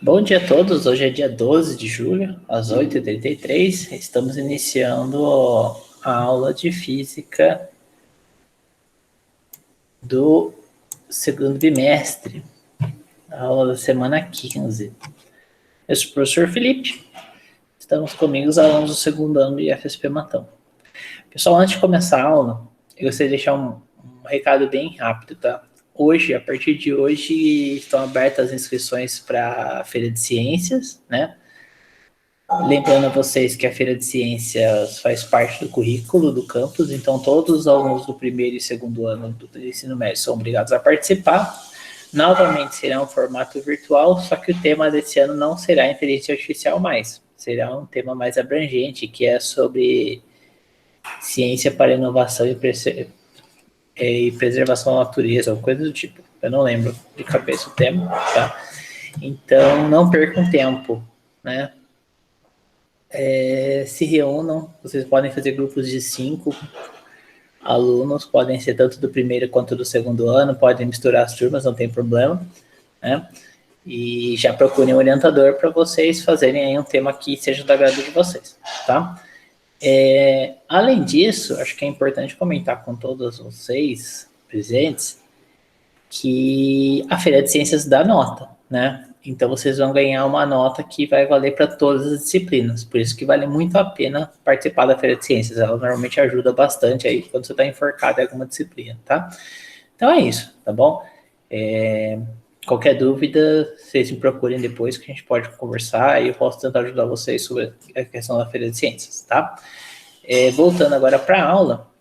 Bom dia a todos, hoje é dia 12 de julho, às 8h33, estamos iniciando a aula de física do segundo bimestre, a aula da semana 15. Eu sou o professor Felipe, estamos comigo os alunos do segundo ano do IFSP Matão. Pessoal, antes de começar a aula, eu gostaria de deixar um recado bem rápido, tá? Hoje, a partir de hoje, estão abertas as inscrições para a Feira de Ciências, né? Lembrando a vocês que a Feira de Ciências faz parte do currículo do campus, então todos os alunos do primeiro e segundo ano do ensino médio são obrigados a participar. Novamente será um formato virtual, só que o tema desse ano não será inteligência artificial mais, será um tema mais abrangente, que é sobre ciência para inovação e preservação da natureza, ou coisa do tipo. Eu não lembro de cabeça o tema, tá? Então não percam tempo, né? Se reúnam, vocês podem fazer grupos de 5 alunos, podem ser tanto do primeiro quanto do segundo ano, podem misturar as turmas, não tem problema, né? E já procurem um orientador para vocês fazerem aí um tema que seja do agrado de vocês, tá? Além disso, acho que é importante comentar com todos vocês presentes que a Feira de Ciências dá nota, né? Então, vocês vão ganhar uma nota que vai valer para todas as disciplinas. Por isso que vale muito a pena participar da Feira de Ciências. Ela normalmente ajuda bastante aí quando você está enforcado em alguma disciplina, tá? Então, é isso, tá bom? Qualquer dúvida, vocês me procurem depois que a gente pode conversar e eu posso tentar ajudar vocês sobre a questão da Feira de Ciências, tá? Voltando agora para a aula.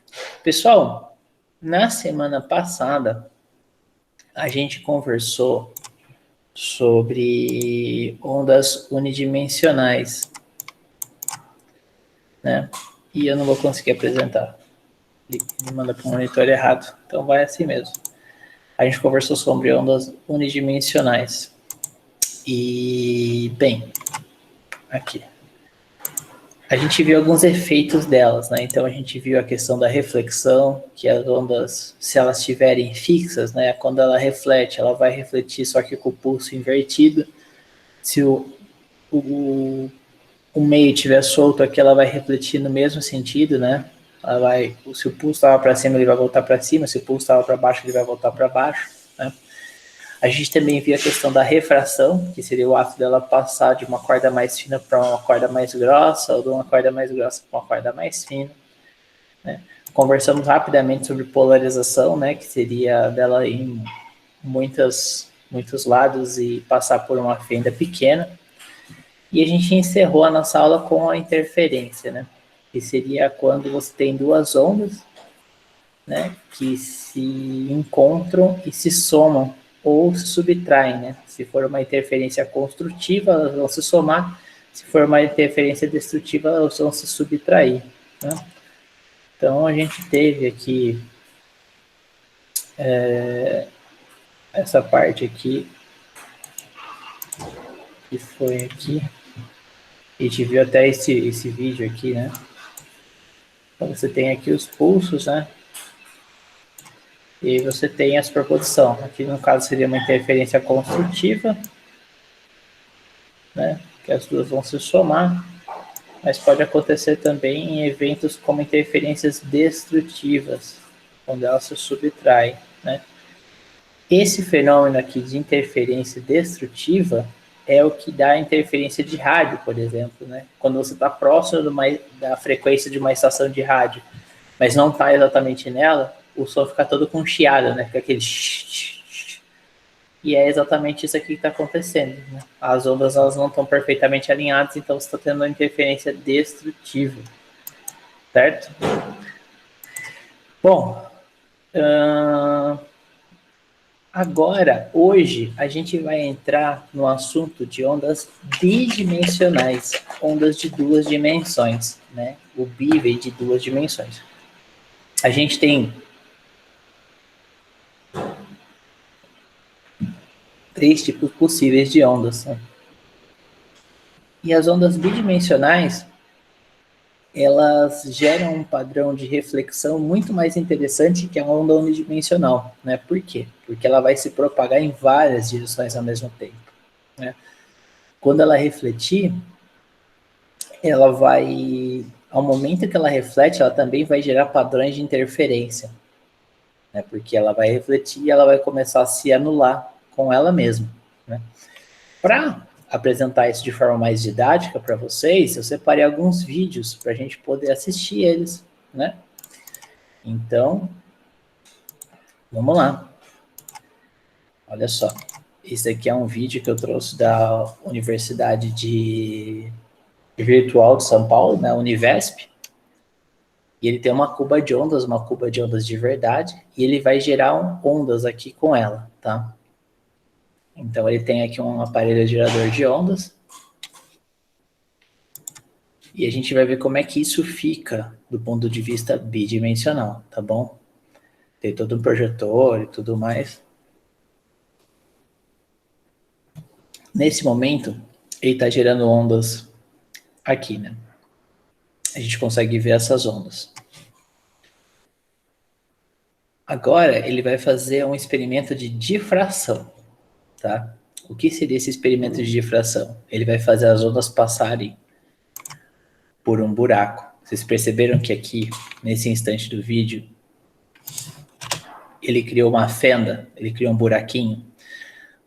Pessoal, na semana passada, a gente conversou sobre ondas unidimensionais, né? E eu não vou conseguir apresentar. Ele me manda para o monitor errado, então vai assim mesmo. A gente conversou sobre ondas unidimensionais. E, bem, aqui. A gente viu alguns efeitos delas, né? Então a gente viu a questão da reflexão, que as ondas, se elas estiverem fixas, né? Quando ela reflete, ela vai refletir só que com o pulso invertido. Se o meio estiver solto aqui, ela vai refletir no mesmo sentido, né? Se o pulso estava para cima, ele vai voltar para cima. Se o pulso estava para baixo, ele vai voltar para baixo, né? A gente também viu a questão da refração, que seria o ato dela passar de uma corda mais fina para uma corda mais grossa, ou de uma corda mais grossa para uma corda mais fina, né? Conversamos rapidamente sobre polarização, né, que seria dela em muitos lados e passar por uma fenda pequena. E a gente encerrou a nossa aula com a interferência, né, que seria quando você tem duas ondas, né, que se encontram e se somam ou se subtraem, né? Se for uma interferência construtiva, elas vão se somar. Se for uma interferência destrutiva, elas vão se subtrair, né? Então, a gente teve aqui essa parte aqui, que foi aqui. A gente viu até esse vídeo aqui, né? Então, você tem aqui os pulsos, né? E você tem a superposição. Aqui, no caso, seria uma interferência construtiva, né? Que as duas vão se somar. Mas pode acontecer também em eventos como interferências destrutivas, quando elas se subtraem, né? Esse fenômeno aqui de interferência destrutiva é o que dá a interferência de rádio, por exemplo, né? Quando você está próximo da frequência de uma estação de rádio, mas não está exatamente nela, o som fica todo com chiado, né? Fica aquele e é exatamente isso aqui que está acontecendo, né? As ondas elas não estão perfeitamente alinhadas, então você está tendo uma interferência destrutiva, certo? Bom, agora, hoje, a gente vai entrar no assunto de ondas bidimensionais, ondas de duas dimensões, né? O bi vem de duas dimensões. A gente tem 3 tipos possíveis de ondas, né? E as ondas bidimensionais, elas geram um padrão de reflexão muito mais interessante que a onda unidimensional, né? Por quê? Porque ela vai se propagar em várias direções ao mesmo tempo, né? Quando ela refletir, ela vai, ao momento que ela reflete, ela também vai gerar padrões de interferência, né? Porque ela vai refletir e ela vai começar a se anular com ela mesma, né? Para apresentar isso de forma mais didática para vocês, eu separei alguns vídeos para a gente poder assistir eles, né? Então, vamos lá. Olha só. Esse aqui é um vídeo que eu trouxe da Universidade Virtual de São Paulo, né, Univesp. E ele tem uma cuba de ondas de verdade, e ele vai gerar ondas aqui com ela, tá? Então ele tem aqui um aparelho gerador de ondas. E a gente vai ver como é que isso fica do ponto de vista bidimensional, tá bom? Tem todo um projetor e tudo mais. Nesse momento, ele está gerando ondas aqui, né? A gente consegue ver essas ondas. Agora, ele vai fazer um experimento de difração, tá? O que seria esse experimento de difração? Ele vai fazer as ondas passarem por um buraco. Vocês perceberam que aqui, nesse instante do vídeo, ele criou uma fenda, ele criou um buraquinho.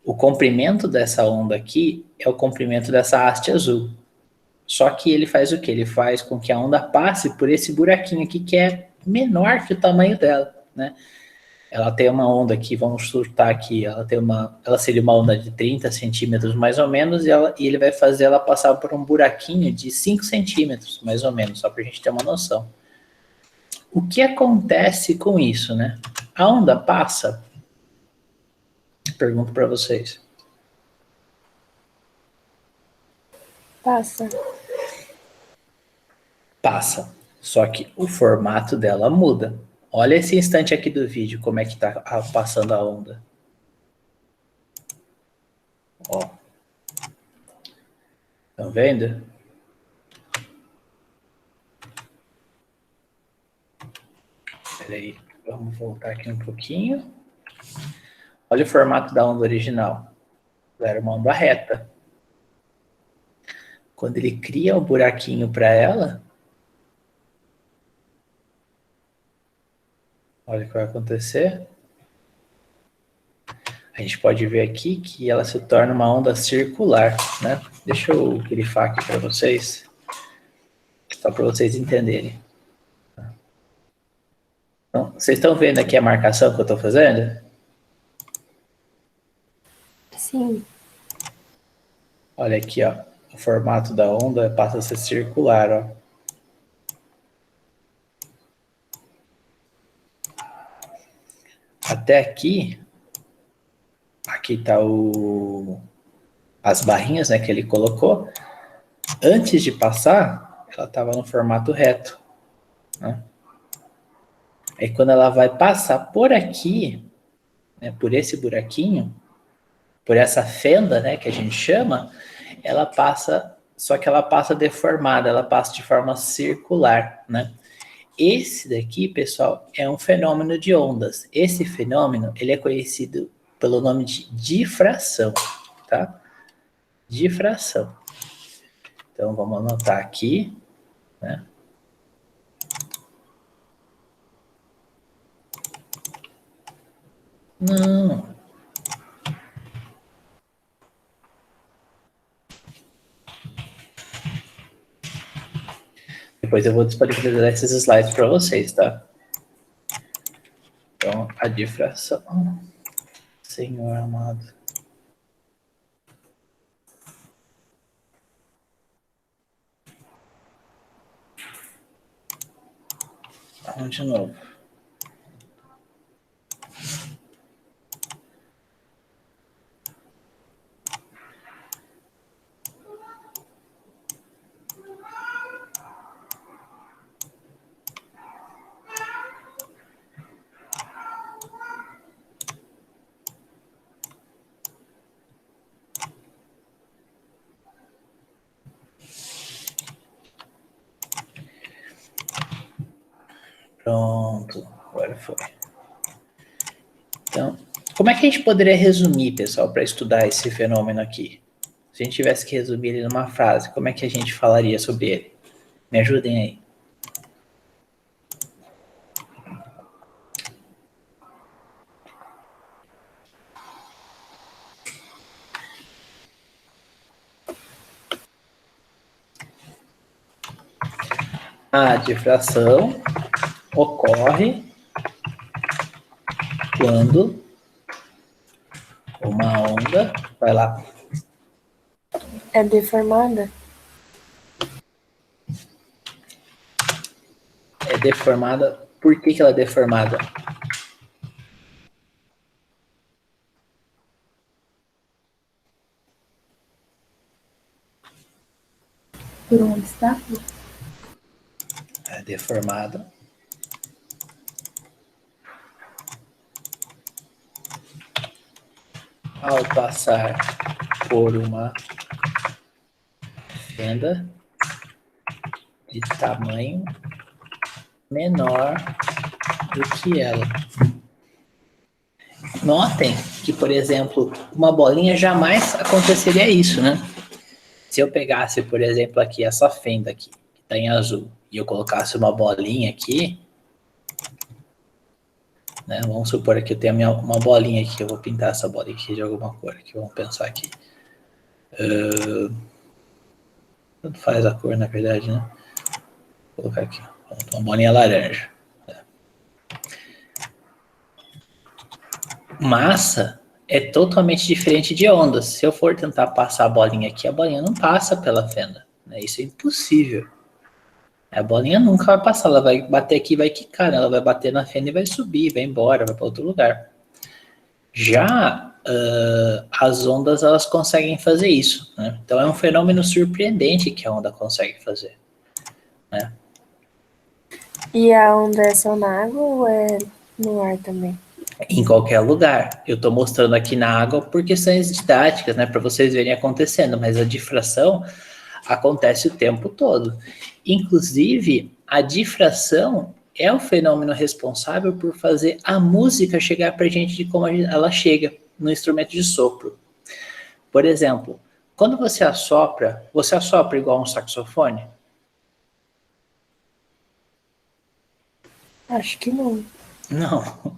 O comprimento dessa onda aqui é o comprimento dessa haste azul. Só que ele faz o quê? Ele faz com que a onda passe por esse buraquinho aqui, que é menor que o tamanho dela, né? Ela tem uma onda aqui, vamos chutar aqui, ela seria uma onda de 30 centímetros mais ou menos, e ele vai fazer ela passar por um buraquinho de 5 centímetros, mais ou menos, só para a gente ter uma noção. O que acontece com isso, né? A onda passa, pergunto para vocês. Passa. Passa, só que o formato dela muda. Olha esse instante aqui do vídeo, como é que tá passando a onda. Ó. Estão vendo? Peraí, vamos voltar aqui um pouquinho. Olha o formato da onda original. Era uma onda reta. Quando ele cria um buraquinho para ela, olha o que vai acontecer. A gente pode ver aqui que ela se torna uma onda circular, né? Deixa eu grifar aqui para vocês, só para vocês entenderem. Então, vocês estão vendo aqui a marcação que eu estou fazendo? Sim. Olha aqui, ó. O formato da onda passa a ser circular, ó. Até aqui tá as barrinhas, né, que ele colocou. Antes de passar, ela estava no formato reto, né? Aí quando ela vai passar por aqui, né, por esse buraquinho, por essa fenda, né, que a gente chama, ela passa, só que ela passa deformada, ela passa de forma circular, né? Esse daqui, pessoal, é um fenômeno de ondas. Esse fenômeno, ele é conhecido pelo nome de difração, tá? Difração. Então, vamos anotar aqui, né? Não. Depois eu vou disponibilizar esses slides para vocês, tá? Então, a difração. Senhor amado. Vamos de novo. Pronto, agora foi. Então, como é que a gente poderia resumir, pessoal, para estudar esse fenômeno aqui? Se a gente tivesse que resumir ele numa frase, como é que a gente falaria sobre ele? Me ajudem aí. A difração ocorre quando uma onda, vai lá. É deformada? É deformada. Por que ela é deformada? Por um obstáculo? É deformada ao passar por uma fenda de tamanho menor do que ela. Notem que, por exemplo, uma bolinha jamais aconteceria isso, né? Se eu pegasse, por exemplo, aqui essa fenda aqui, que está em azul, e eu colocasse uma bolinha aqui, né? Vamos supor que eu tenho uma bolinha aqui, eu vou pintar essa bolinha aqui de alguma cor, aqui, vamos pensar aqui. Tanto faz a cor, na verdade, né? Vou colocar aqui, uma bolinha laranja. Massa é totalmente diferente de ondas. Se eu for tentar passar a bolinha aqui, a bolinha não passa pela fenda. Né? Isso é impossível. A bolinha nunca vai passar, ela vai bater aqui e vai quicar, né? Ela vai bater na fenda e vai subir, vai embora, vai para outro lugar. Já as ondas, elas conseguem fazer isso. Né? Então é um fenômeno surpreendente que a onda consegue fazer. Né? E a onda é só na água ou é no ar também? Em qualquer lugar. Eu estou mostrando aqui na água por questões didáticas, né, para vocês verem acontecendo, mas a difração acontece o tempo todo. Inclusive, a difração é o fenômeno responsável por fazer a música chegar para a gente de como ela chega no instrumento de sopro. Por exemplo, quando você assopra igual um saxofone? Acho que não. Não.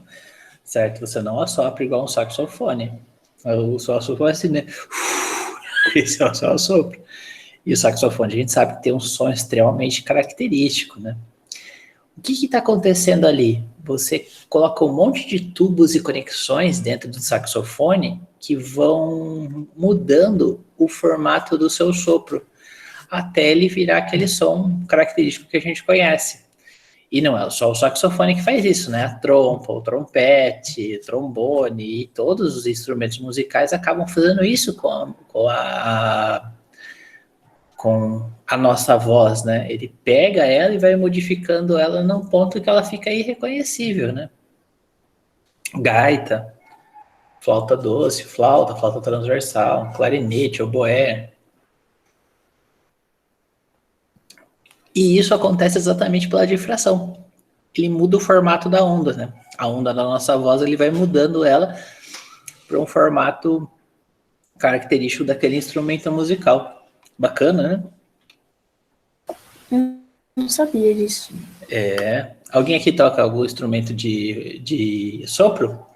Certo? Você não assopra igual um saxofone. O saxofone é assim, né? Esse é o seu assopro. E o saxofone, a gente sabe que tem um som extremamente característico, né? O que está acontecendo ali? Você coloca um monte de tubos e conexões dentro do saxofone que vão mudando o formato do seu sopro até ele virar aquele som característico que a gente conhece. E não é só o saxofone que faz isso, né? A trompa, o trompete, trombone e todos os instrumentos musicais acabam fazendo isso com a nossa voz, né? Ele pega ela e vai modificando ela num ponto que ela fica irreconhecível, né? Gaita, flauta doce, flauta transversal, clarinete, oboé. E isso acontece exatamente pela difração. Ele muda o formato da onda, né? A onda da nossa voz, ele vai mudando ela para um formato característico daquele instrumento musical. Bacana, né? Não sabia disso. É. Alguém aqui toca algum instrumento de sopro?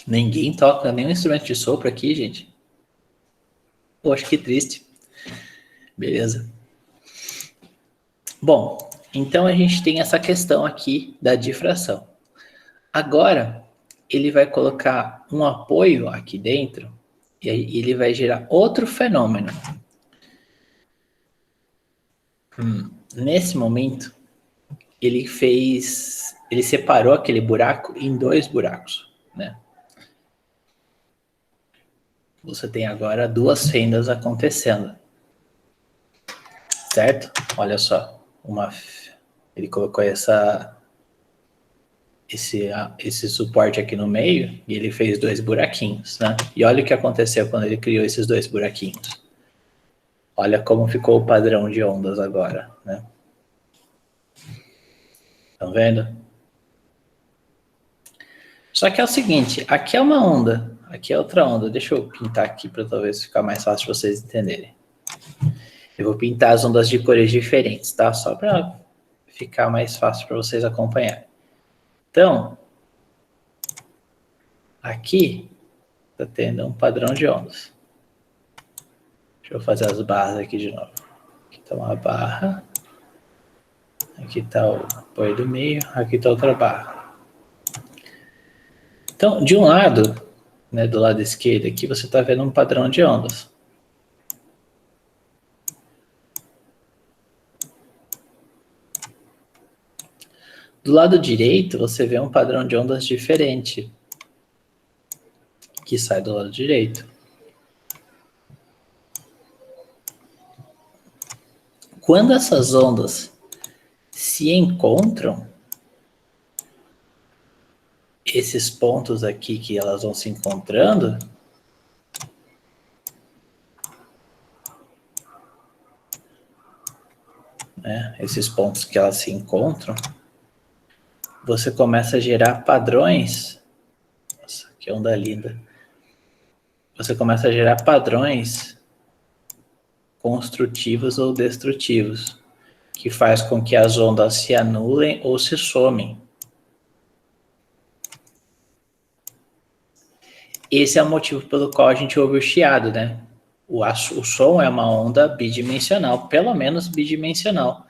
Ninguém toca nenhum instrumento de sopro aqui, gente. Poxa, que triste. Beleza. Bom, então a gente tem essa questão aqui da difração. Agora, ele vai colocar um apoio aqui dentro e aí ele vai gerar outro fenômeno. Nesse momento, ele separou aquele buraco em dois buracos, né? Você tem agora duas fendas acontecendo, certo? Olha só, ele colocou esse suporte aqui no meio e ele fez dois buraquinhos, né? E olha o que aconteceu quando ele criou esses dois buraquinhos. Olha como ficou o padrão de ondas agora, né? Estão vendo? Só que é o seguinte, aqui é uma onda, aqui é outra onda. Deixa eu pintar aqui para talvez ficar mais fácil de vocês entenderem. Eu vou pintar as ondas de cores diferentes, tá? Só para ficar mais fácil para vocês acompanharem. Então, aqui está tendo um padrão de ondas. Deixa eu fazer as barras aqui de novo. Aqui está uma barra. Aqui está o apoio do meio. Aqui está outra barra. Então, de um lado, né, do lado esquerdo aqui, você está vendo um padrão de ondas. Do lado direito, você vê um padrão de ondas diferente, que sai do lado direito. Quando essas ondas se encontram, esses pontos aqui que elas vão se encontrando, né, esses pontos que elas se encontram, você começa a gerar padrões. Nossa, que onda linda. Você começa a gerar padrões construtivos ou destrutivos, que faz com que as ondas se anulem ou se somem. Esse é o motivo pelo qual a gente ouve o chiado, né? O som é uma onda bidimensional, pelo menos bidimensional.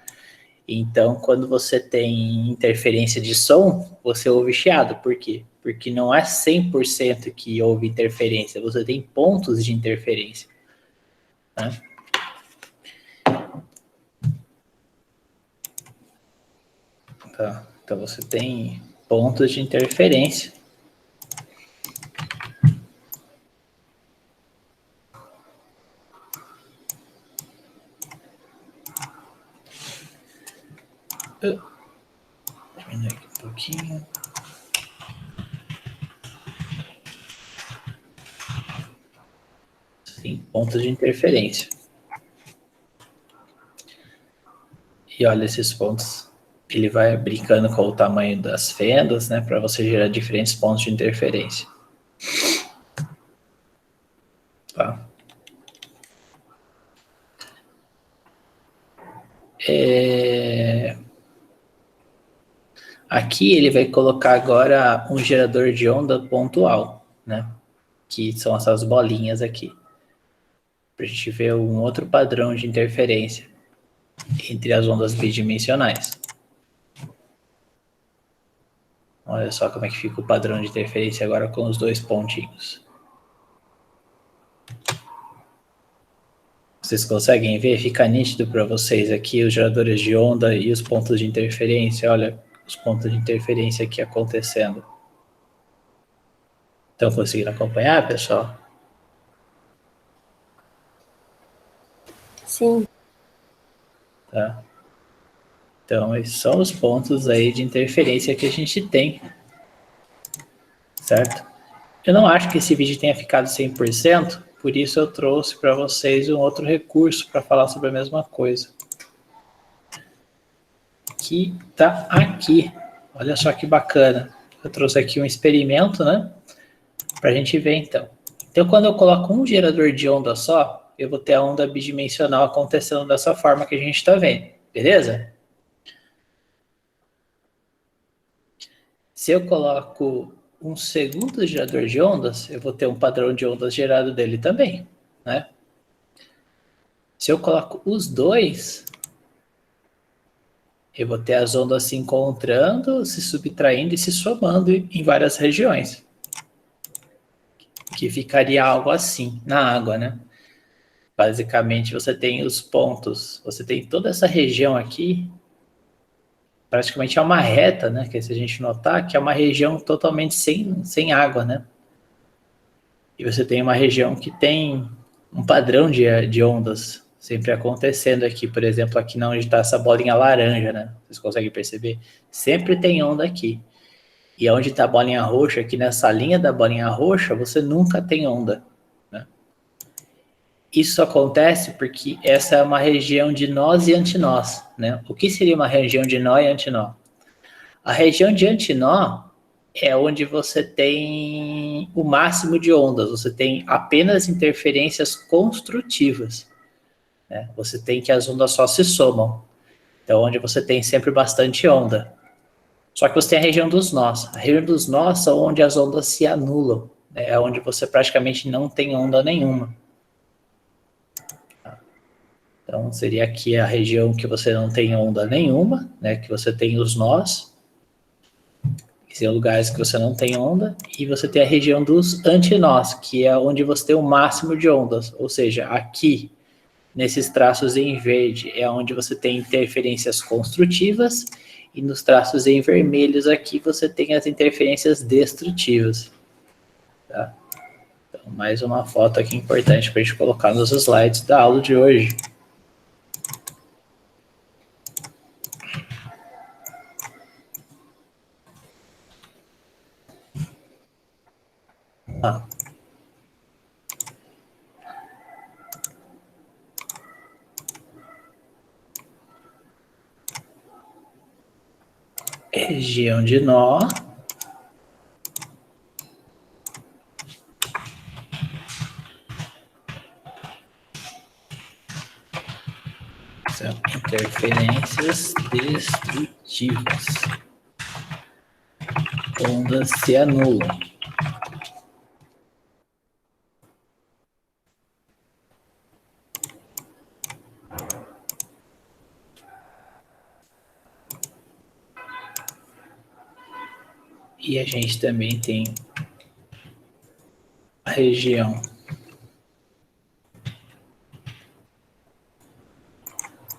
Então, quando você tem interferência de som, você ouve chiado. Por quê? Porque não é 100% que houve interferência, você tem pontos de interferência, né? Tá. Então, você tem pontos de interferência. Diminuir aqui um pouquinho. Tem pontos de interferência. E olha esses pontos. Ele vai brincando com o tamanho das fendas, né, para você gerar diferentes pontos de interferência. Tá? Aqui ele vai colocar agora um gerador de onda pontual, né? Que são essas bolinhas aqui. Para a gente ver um outro padrão de interferência entre as ondas bidimensionais. Olha só como é que fica o padrão de interferência agora com os dois pontinhos. Vocês conseguem ver? Fica nítido para vocês aqui os geradores de onda e os pontos de interferência. Olha os pontos de interferência aqui acontecendo. Estão conseguindo acompanhar, pessoal? Sim. Tá? Então, esses são os pontos aí de interferência que a gente tem. Certo? Eu não acho que esse vídeo tenha ficado 100%, por isso eu trouxe para vocês um outro recurso para falar sobre a mesma coisa. Que tá aqui. Olha só que bacana. Eu trouxe aqui um experimento, né? Para a gente ver, então. Então, quando eu coloco um gerador de onda só, eu vou ter a onda bidimensional acontecendo dessa forma que a gente está vendo. Beleza? Se eu coloco um segundo gerador de ondas, eu vou ter um padrão de ondas gerado dele também, né? Se eu coloco os dois, eu vou ter as ondas se encontrando, se subtraindo e se somando em várias regiões. Que ficaria algo assim na água, né? Basicamente, você tem os pontos, você tem toda essa região aqui, praticamente é uma reta, né? Que se a gente notar, que é uma região totalmente sem água, né? E você tem uma região que tem um padrão de ondas sempre acontecendo aqui. Por exemplo, aqui onde está essa bolinha laranja, né? Vocês conseguem perceber? Sempre tem onda aqui. E onde está a bolinha roxa, aqui nessa linha da bolinha roxa, você nunca tem onda, né? Isso acontece porque essa é uma região de nós e antinós, né? O que seria uma região de nó e antinó? A região de antinó é onde você tem o máximo de ondas, você tem apenas interferências construtivas, né? Você tem que as ondas só se somam, então onde você tem sempre bastante onda. Só que você tem a região dos nós. A região dos nós são onde as ondas se anulam, né? É onde você praticamente não tem onda nenhuma. Então seria aqui a região que você não tem onda nenhuma, né? Que você tem os nós, que são lugares que você não tem onda, e você tem a região dos antinós, que é onde você tem o máximo de ondas, ou seja, aqui, nesses traços em verde, é onde você tem interferências construtivas, e nos traços em vermelhos aqui você tem as interferências destrutivas. Tá? Então, mais uma foto aqui importante para a gente colocar nos slides da aula de hoje. Região de nó. São interferências destrutivas. Ondas se anulam. E a gente também tem a região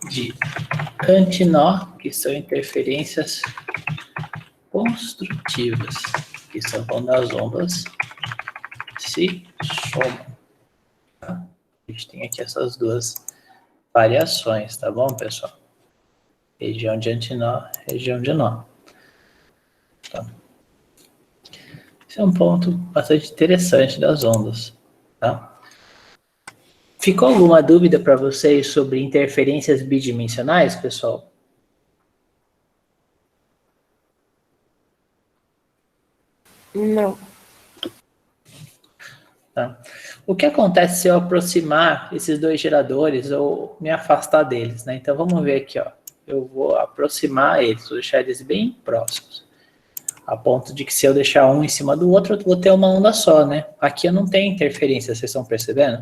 de antinó, que são interferências construtivas, que são quando as ondas se somam. Tá? A gente tem aqui essas duas variações, tá bom, pessoal? Região de antinó, região de nó. Tá? Esse é um ponto bastante interessante das ondas, tá? Ficou alguma dúvida para vocês sobre interferências bidimensionais, pessoal? Não. Tá? O que acontece se eu aproximar esses dois geradores ou me afastar deles, né? Então vamos ver aqui, ó. Eu vou aproximar eles, vou deixar eles bem próximos, a ponto de que se eu deixar um em cima do outro, eu vou ter uma onda só, né? Aqui eu não tenho interferência, vocês estão percebendo?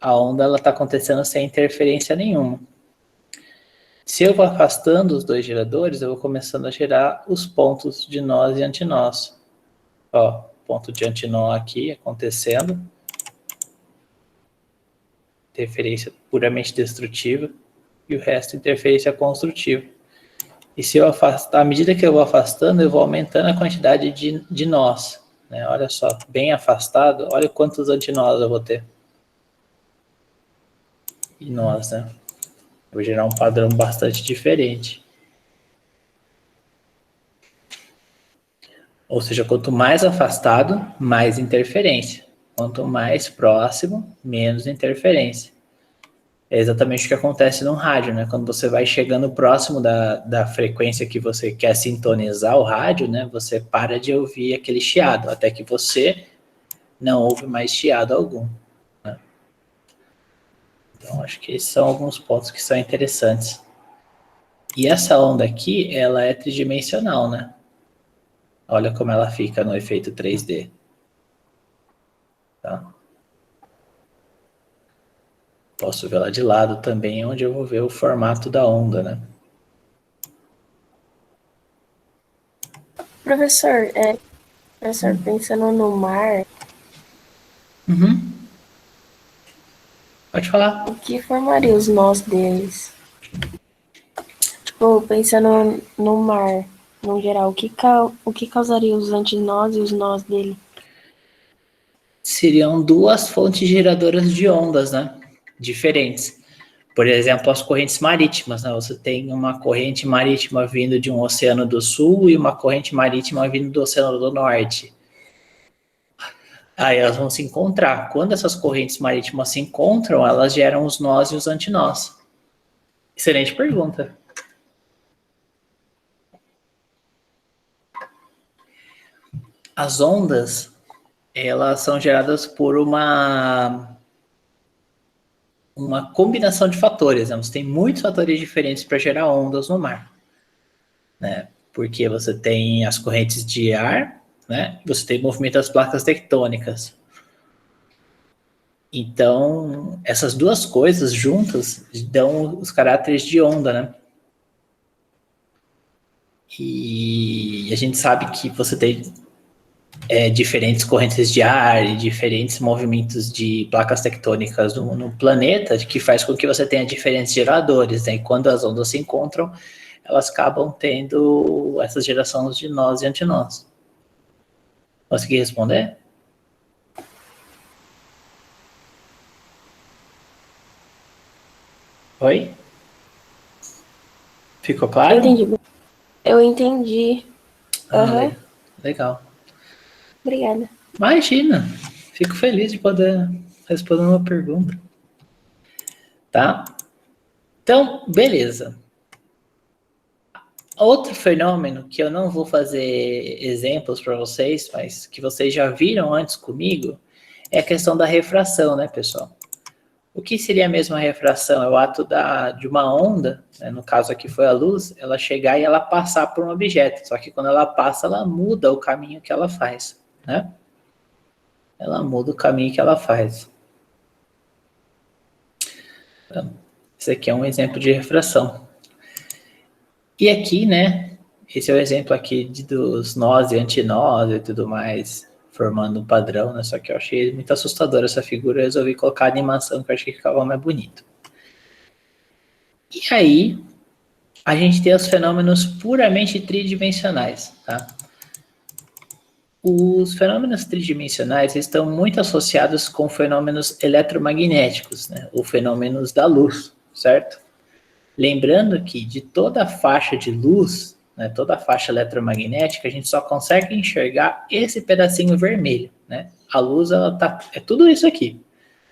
A onda ela está acontecendo sem interferência nenhuma. Se eu vou afastando os dois geradores, eu vou começando a gerar os pontos de nós e antinós. Ó, ponto de antinó aqui acontecendo. Interferência puramente destrutiva. E o resto interferência construtiva. E se eu afastar, à medida que eu vou afastando, eu vou aumentando a quantidade de nós. Né? Olha só, bem afastado, olha quantos antinós eu vou ter. E nós, né? Vou gerar um padrão bastante diferente. Ou seja, quanto mais afastado, mais interferência. Quanto mais próximo, menos interferência. É exatamente o que acontece no rádio, né? Quando você vai chegando próximo da frequência que você quer sintonizar o rádio, né? Você para de ouvir aquele chiado, até que você não ouve mais chiado algum. Né? Então, acho que esses são alguns pontos que são interessantes. E essa onda aqui, ela é tridimensional, né? Olha como ela fica no efeito 3D. Tá? Posso ver lá de lado também, onde eu vou ver o formato da onda, né? Professor, pensando no mar, Pode falar. o que formaria os nós deles? Tipo, pensando no mar, no geral, o que causaria os antinós e os nós dele? Seriam duas fontes geradoras de ondas, né? Diferentes. Por exemplo, as correntes marítimas, né? Você tem uma corrente marítima vindo de um oceano do sul e uma corrente marítima vindo do oceano do norte. Aí elas vão se encontrar. Quando essas correntes marítimas se encontram, elas geram os nós e os antinós. Excelente pergunta. as ondas, elas são geradas por uma combinação de fatores, né? Você tem muitos fatores diferentes para gerar ondas no mar, né? Porque você tem as correntes de ar, né? Você tem o movimento das placas tectônicas. Então, essas duas coisas juntas dão os caracteres de onda, né? E a gente sabe que você tem diferentes correntes de ar e diferentes movimentos de placas tectônicas no planeta, que faz com que você tenha diferentes geradores, né? E quando as ondas se encontram, elas acabam tendo essas gerações de nós e antinós. Consegui responder? Oi? Ficou claro? Eu entendi. Uhum. Legal. Obrigada. Imagina. Fico feliz de poder responder uma pergunta. Tá? Então, beleza. Outro fenômeno que eu não vou fazer exemplos para vocês, mas que vocês já viram antes comigo, é a questão da refração, né, pessoal? O que seria mesmo a refração? É o ato de uma onda, né, no caso aqui foi a luz, ela chegar e ela passar por um objeto. Só que quando ela passa, ela muda o caminho que ela faz, né? Ela muda o caminho que ela faz. Então, esse aqui é um exemplo de refração. E aqui, né, esse é o exemplo aqui dos nós e antinós e tudo mais, formando um padrão, né? Só que eu achei muito assustadora essa figura, eu resolvi colocar a animação, que eu achei que ficava mais bonito. E aí, a gente tem os fenômenos puramente tridimensionais, tá? Os fenômenos tridimensionais estão muito associados com fenômenos eletromagnéticos, né? Ou fenômenos da luz, certo? Lembrando que de toda a faixa de luz, né, toda a faixa eletromagnética, a gente só consegue enxergar esse pedacinho vermelho, né? A luz, é tudo isso aqui,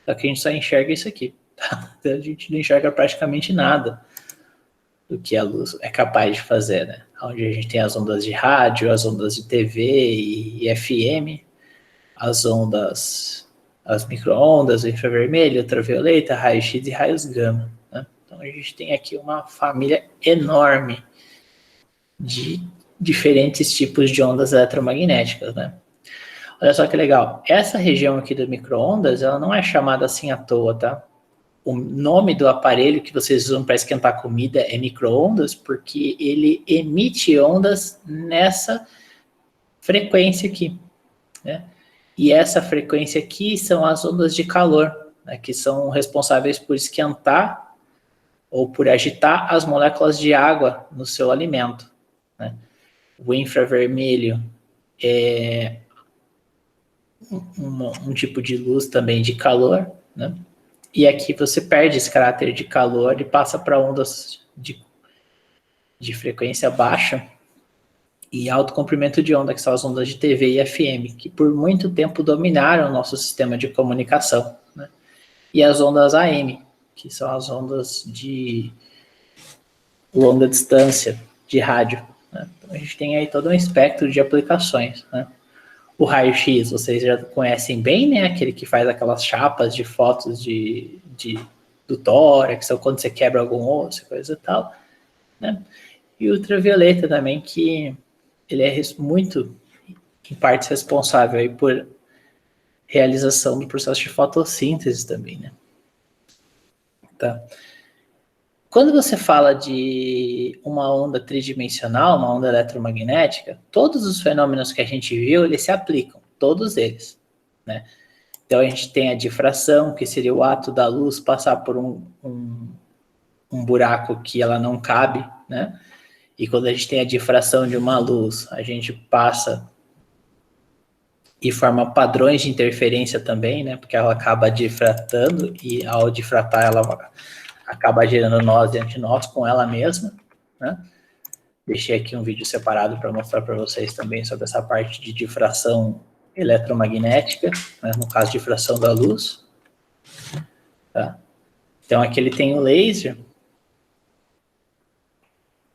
só que a gente só enxerga isso aqui, tá? Então a gente não enxerga praticamente nada do que a luz é capaz de fazer, né? Onde a gente tem as ondas de rádio, as ondas de TV e FM, as ondas, as micro-ondas, infravermelho, ultravioleta, raio-x e raios gama, né? Então a gente tem aqui uma família enorme de diferentes tipos de ondas eletromagnéticas, né? Olha só que legal. Essa região aqui do micro-ondas, ela não é chamada assim à toa, tá? O nome do aparelho que vocês usam para esquentar comida é micro-ondas, porque ele emite ondas nessa frequência aqui, né? E essa frequência aqui são as ondas de calor, né, que são responsáveis por esquentar ou por agitar as moléculas de água no seu alimento, né? O infravermelho é um tipo de luz também de calor, né? E aqui você perde esse caráter de calor e passa para ondas de frequência baixa e alto comprimento de onda, que são as ondas de TV e FM, que por muito tempo dominaram o nosso sistema de comunicação, né? E as ondas AM, que são as ondas de longa distância, de rádio, né? Então a gente tem aí todo um espectro de aplicações, né? O raio-x, vocês já conhecem bem, né? Aquele que faz aquelas chapas de fotos do tórax, ou quando você quebra algum osso, coisa e tal, né? E o ultravioleta também, que ele é muito, em parte, responsável aí por realização do processo de fotossíntese também, né? Tá. Quando você fala de uma onda tridimensional, uma onda eletromagnética, todos os fenômenos que a gente viu, eles se aplicam, todos eles, né? Então a gente tem a difração, que seria o ato da luz passar por um buraco que ela não cabe, né? E quando a gente tem a difração de uma luz, a gente passa e forma padrões de interferência também, né? Porque ela acaba difratando e ao difratar ela acaba gerando nós e antinós com ela mesma, né? Deixei aqui um vídeo separado para mostrar para vocês também sobre essa parte de difração eletromagnética, né? No caso, difração da luz. Tá? Então, aqui ele tem o laser,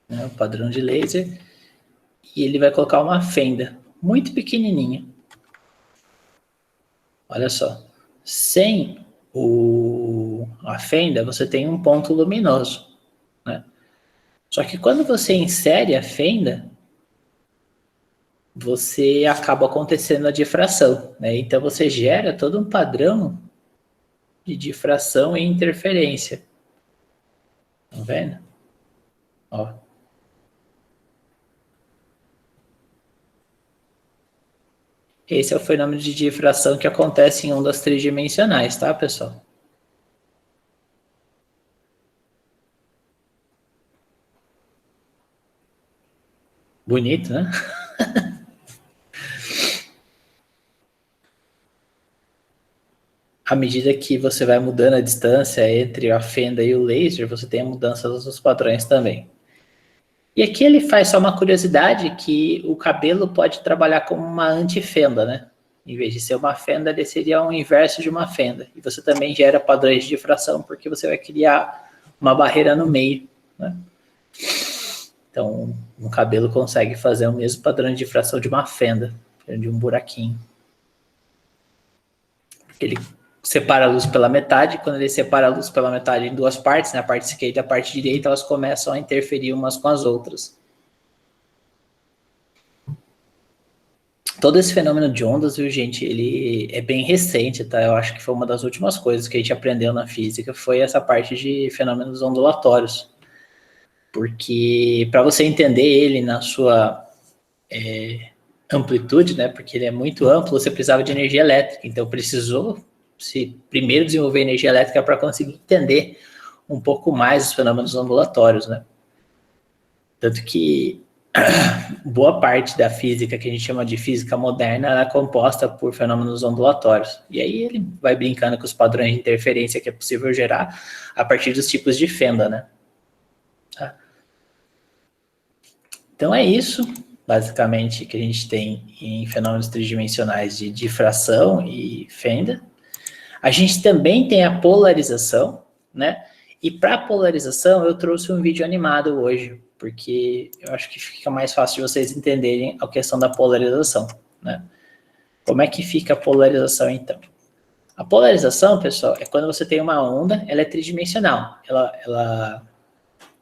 né? O padrão de laser, e ele vai colocar uma fenda muito pequenininha. Olha só. Sem a fenda, você tem um ponto luminoso, né? Só que quando você insere a fenda, você acaba acontecendo a difração, né? Então você gera todo um padrão de difração e interferência. Tá vendo? Ó. Esse é o fenômeno de difração que acontece em ondas tridimensionais, tá, pessoal? Bonito, né? À medida que você vai mudando a distância entre a fenda e o laser, você tem a mudança dos padrões também. E aqui ele faz só uma curiosidade que o cabelo pode trabalhar como uma antifenda, né? Em vez de ser uma fenda, ele seria o inverso de uma fenda. E você também gera padrões de difração, porque você vai criar uma barreira no meio, né? Então, um cabelo consegue fazer o mesmo padrão de difração de uma fenda, de um buraquinho. Ele separa a luz pela metade. Quando ele separa a luz pela metade em duas partes, né, a parte esquerda e a parte direita, elas começam a interferir umas com as outras. Todo esse fenômeno de ondas, viu, gente, ele é bem recente, tá? Eu acho que foi uma das últimas coisas que a gente aprendeu na física, foi essa parte de fenômenos ondulatórios. Porque para você entender ele na sua amplitude, né, porque ele é muito amplo, você precisava de energia elétrica. Então precisou se primeiro desenvolver energia elétrica para conseguir entender um pouco mais os fenômenos ondulatórios, né? Tanto que boa parte da física que a gente chama de física moderna ela é composta por fenômenos ondulatórios. E aí ele vai brincando com os padrões de interferência que é possível gerar a partir dos tipos de fenda, né? Tá? Então é isso, basicamente, que a gente tem em fenômenos tridimensionais de difração e fenda. A gente também tem a polarização, né? E para a polarização eu trouxe um vídeo animado hoje, porque eu acho que fica mais fácil de vocês entenderem a questão da polarização, né? Como é que fica a polarização, então? A polarização, pessoal, é quando você tem uma onda, ela é tridimensional. Ela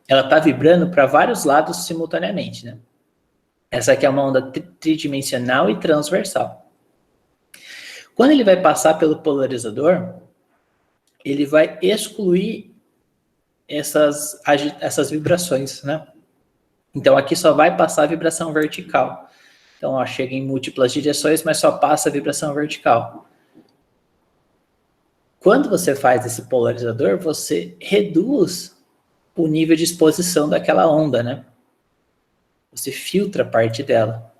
está vibrando para vários lados simultaneamente, né? Essa aqui é uma onda tridimensional e transversal. Quando ele vai passar pelo polarizador, ele vai excluir essas vibrações, né? Então, aqui só vai passar a vibração vertical. Então, ó, chega em múltiplas direções, mas só passa a vibração vertical. Quando você faz esse polarizador, você reduz o nível de exposição daquela onda, né? Você filtra parte dela.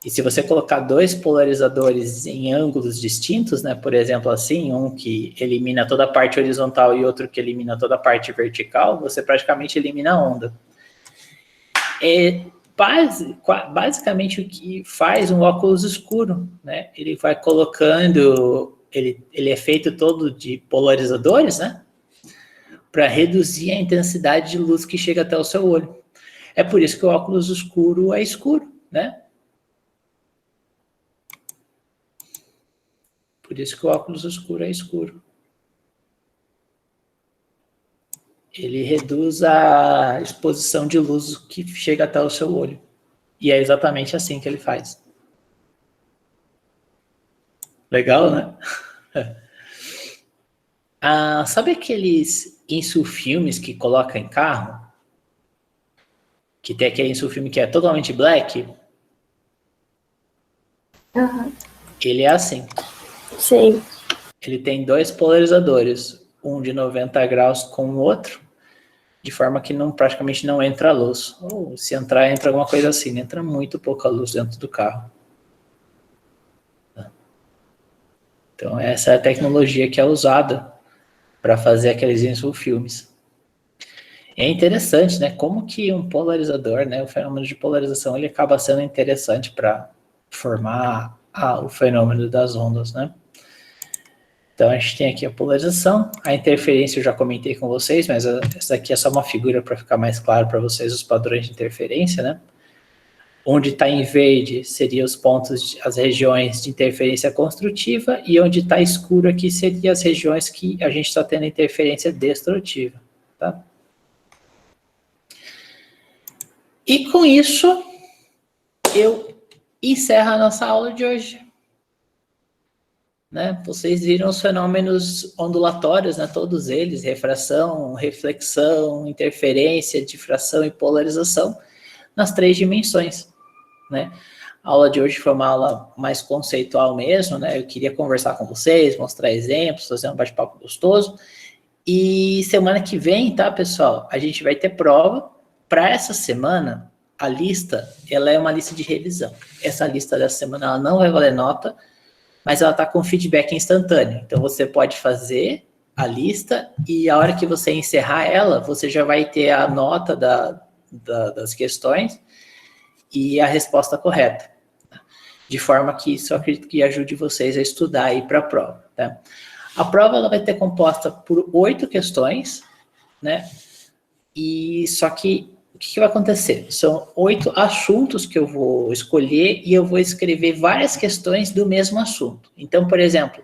E se você colocar dois polarizadores em ângulos distintos, né, por exemplo assim, um que elimina toda a parte horizontal e outro que elimina toda a parte vertical, você praticamente elimina a onda. É basicamente o que faz um óculos escuro, né? Ele vai colocando, ele é feito todo de polarizadores, né? Para reduzir a intensidade de luz que chega até o seu olho. É por isso que o óculos escuro é escuro, né? Por isso que o óculos escuro é escuro. Ele reduz a exposição de luz que chega até o seu olho. E é exatamente assim que ele faz. Legal, né? Sabe aqueles insulfilmes que coloca em carro? Que tem aquele insulfilme que é totalmente black? Uhum. Ele é assim. Sim. Ele tem dois polarizadores, um de 90 graus com o outro, de forma que praticamente não entra luz. Ou se entrar, entra alguma coisa assim, entra muito pouca luz dentro do carro. Então essa é a tecnologia que é usada para fazer aqueles insulfilmes. É interessante, né, como que um polarizador, né, o fenômeno de polarização, ele acaba sendo interessante para formar o fenômeno das ondas, né? Então, a gente tem aqui a polarização, a interferência eu já comentei com vocês, mas essa aqui é só uma figura para ficar mais claro para vocês os padrões de interferência, né? Onde está em verde seriam os pontos, as regiões de interferência construtiva, e onde está escuro aqui seriam as regiões que a gente está tendo interferência destrutiva, tá? E com isso, eu encerro a nossa aula de hoje. Né? Vocês viram os fenômenos ondulatórios, né? Todos eles, refração, reflexão, interferência, difração e polarização, nas 3 dimensões. Né? A aula de hoje foi uma aula mais conceitual mesmo, né? Eu queria conversar com vocês, mostrar exemplos, fazer um bate-papo gostoso. E semana que vem, tá, pessoal? A gente vai ter prova. Para essa semana, a lista, ela é uma lista de revisão. Essa lista dessa semana, ela não vai valer nota, mas ela está com feedback instantâneo. Então, você pode fazer a lista e a hora que você encerrar ela, você já vai ter a nota das questões e a resposta correta. De forma que isso eu acredito que ajude vocês a estudar aí para a prova. Tá? A prova ela vai ter composta por 8 questões, né? E só que o que vai acontecer? São 8 assuntos que eu vou escolher e eu vou escrever várias questões do mesmo assunto. Então, por exemplo,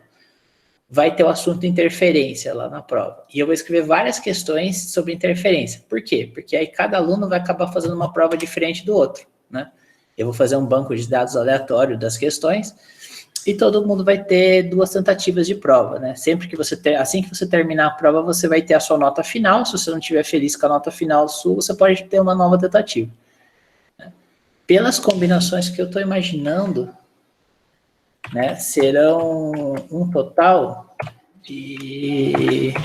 vai ter o assunto interferência lá na prova. E eu vou escrever várias questões sobre interferência. Por quê? Porque aí cada aluno vai acabar fazendo uma prova diferente do outro, né? Eu vou fazer um banco de dados aleatório das questões e todo mundo vai ter 2 tentativas de prova, né? Sempre que assim que você terminar a prova, você vai ter a sua nota final. Se você não estiver feliz com a nota final sua, você pode ter uma nova tentativa. Né? Pelas combinações que eu estou imaginando, né, serão um total de...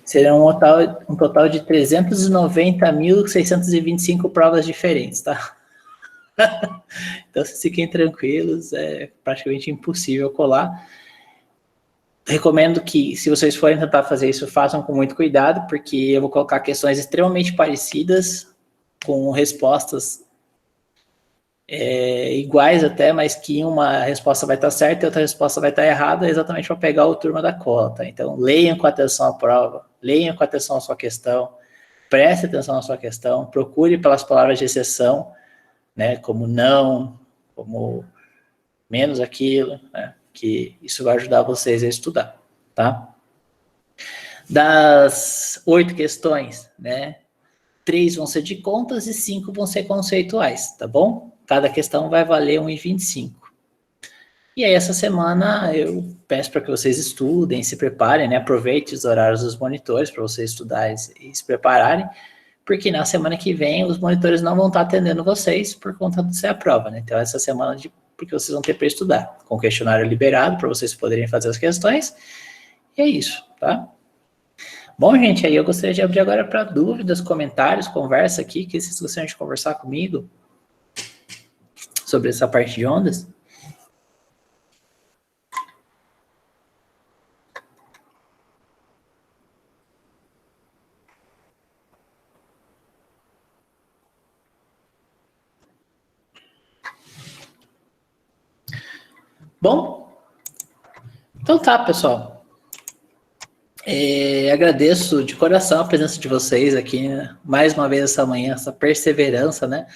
serão um total de 390.625 provas diferentes, tá? Então, vocês fiquem tranquilos, é praticamente impossível colar. Recomendo que, se vocês forem tentar fazer isso, façam com muito cuidado, porque eu vou colocar questões extremamente parecidas, com respostas iguais até, mas que uma resposta vai estar certa e outra resposta vai estar errada, exatamente para pegar o turma da cola, tá? Então, leiam com atenção a prova, leiam com atenção a sua questão, preste atenção na sua questão, procure pelas palavras de exceção, né, como não, como menos aquilo, né, que isso vai ajudar vocês a estudar, tá? Das 8 questões, né, 3 vão ser de contas e 5 vão ser conceituais, tá bom? Cada questão vai valer 1,25. E aí, essa semana, eu peço para que vocês estudem, se preparem, né, aproveitem os horários dos monitores para vocês estudarem e se prepararem, porque na semana que vem os monitores não vão estar atendendo vocês por conta de ser a prova, né? Então, essa semana, porque vocês vão ter para estudar, com o questionário liberado, para vocês poderem fazer as questões, e é isso, tá? Bom, gente, aí eu gostaria de abrir agora para dúvidas, comentários, conversa aqui, que vocês gostariam de conversar comigo sobre essa parte de ondas. Bom, então tá, pessoal. Agradeço de coração a presença de vocês aqui, né? Mais uma vez essa manhã, essa perseverança, né?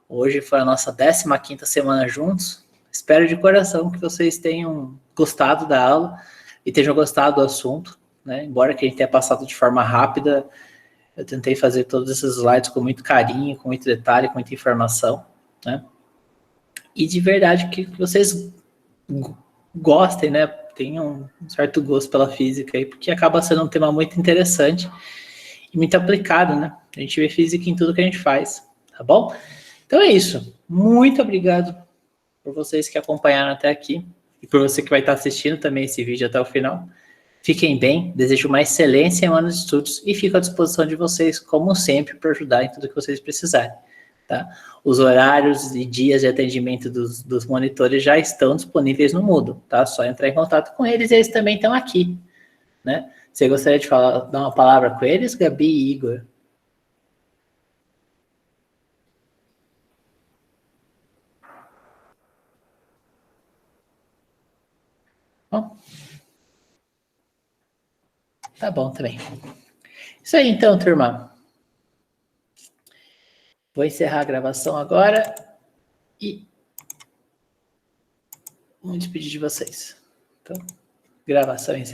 Hoje foi a nossa 15ª semana juntos. Espero de coração que vocês tenham gostado da aula e tenham gostado do assunto, né? Embora que a gente tenha passado de forma rápida, eu tentei fazer todos esses slides com muito carinho, com muito detalhe, com muita informação, né? E de verdade que vocês gostem, né? Tenham um certo gosto pela física aí, porque acaba sendo um tema muito interessante e muito aplicado, né? A gente vê física em tudo que a gente faz, tá bom? Então é isso. Muito obrigado por vocês que acompanharam até aqui e por você que vai estar assistindo também esse vídeo até o final. Fiquem bem, desejo uma excelência em um ano de estudos e fico à disposição de vocês, como sempre, para ajudar em tudo que vocês precisarem. Tá? Os horários e dias de atendimento dos monitores já estão disponíveis no Moodle, tá? Só entrar em contato com eles e eles também estão aqui, né? Você gostaria de dar uma palavra com eles, Gabi e Igor? Bom, tá bom também. Isso aí então, turma. Vou encerrar a gravação agora e vou me despedir de vocês. Então, gravação encerrada.